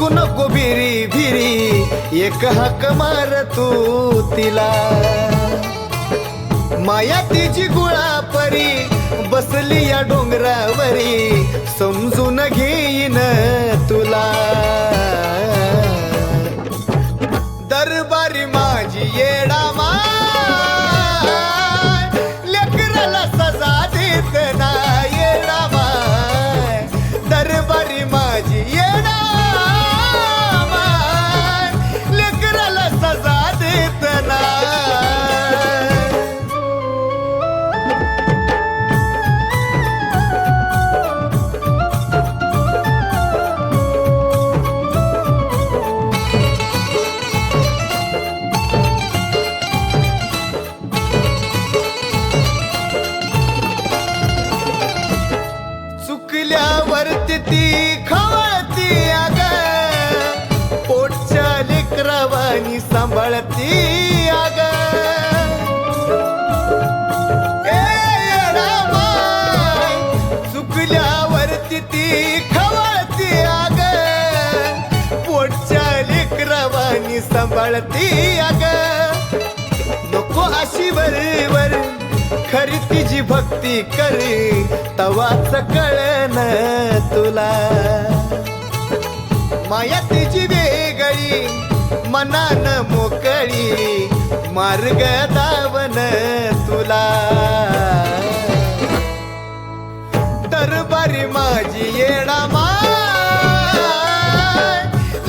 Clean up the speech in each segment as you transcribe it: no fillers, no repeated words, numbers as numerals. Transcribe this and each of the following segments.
भटकू नको भिरी भिरी एक हाक मार तू तिला. माया तिची गुळापरी बसली या डोंगरावरी समजून घेईन तुला. दरबारी माझी येडा माय लेकराला सजा देत ना येडा माय. दरबारी माझी येडा माय लेकराला सजा देत ना. चुकल्यावरती ती खवळती अग पोटच्या लेकरावानी सांभाळती अग. चुकल्यावरती ती खवळती अग पोटच्या लेकरावानी सांभाळती अग. नको अशी बरोबर खरी तिची भक्ती करी तवाच कळन तुला. माया तिची वेगळी मनान मोकळी मार्ग दावन तुला. दरबारी माझी येडा माय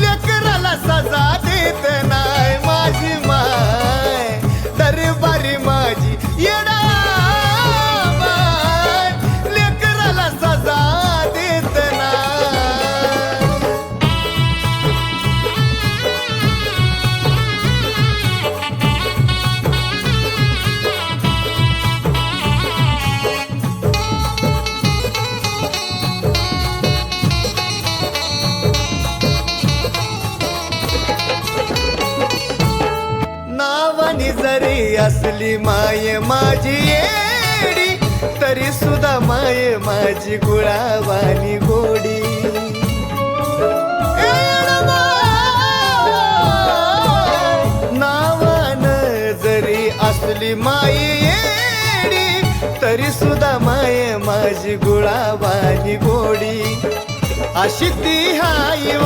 लेकराला सजा देत नाय माझी माय. दरबारी माझी येडा जरी असली माय माझी येडी तरी सुद्धा माय माझी गुळावानी गोडी. नावान जरी असली माय येडी तरी सुद्धा माय माझी गुळावानी गोडी. अशी ती हाय ओ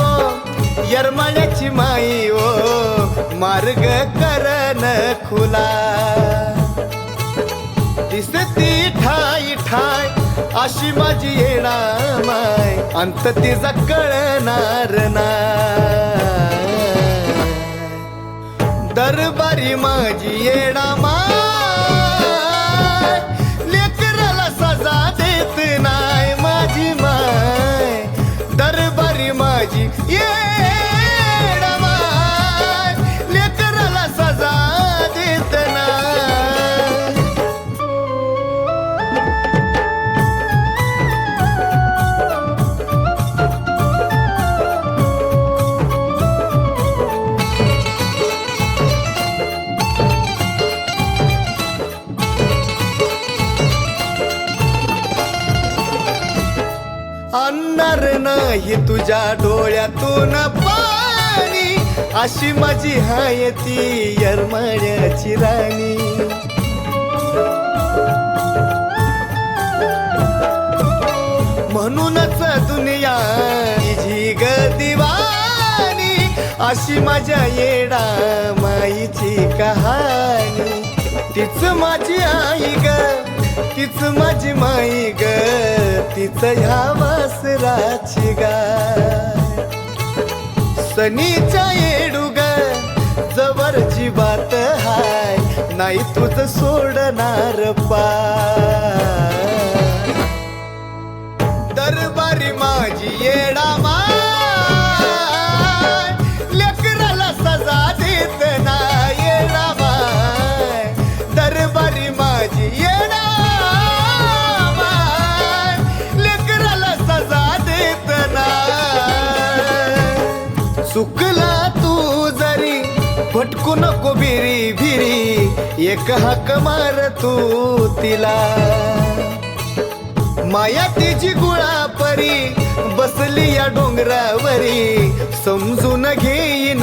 यरमाळ्याची माई ओ मार्ग करन खुला. दिसती ठाय ठाय अशी माझी येडा माय अंत तिचा कळणार ना. दरबारी माझी येडा माय लेकराला सजा देत नाय माझी माय. दरबारी माझी येडा माय लेकराला सजा देत नाय. आणणार नाही तुझ्या डोळ्यातून पाणी अशी माझी हाय ती यरमाळ्याची राणी. म्हणूनच दुनिया तुझी ग दिवानी अशी माझ्या येडा माईची कहाणी. तीच माझी आई ग तीच माझी माई ग तीच ह्या वासराची गाय. सनीच्या येडूग जवर जीवात हाय नाही तुझ सोडणार पाय. दरबारी माझी येडा माय लेकराला सजा देत ना येडा माय. दरबारी माझी येडा माय लेकराला सजा देत ना. चुकला तू जरी भटकू नको भिरी भिरी एक हाक मार तू तिला. माया तिची गुळा परी बसली या डोंगरावरी समजून घेईन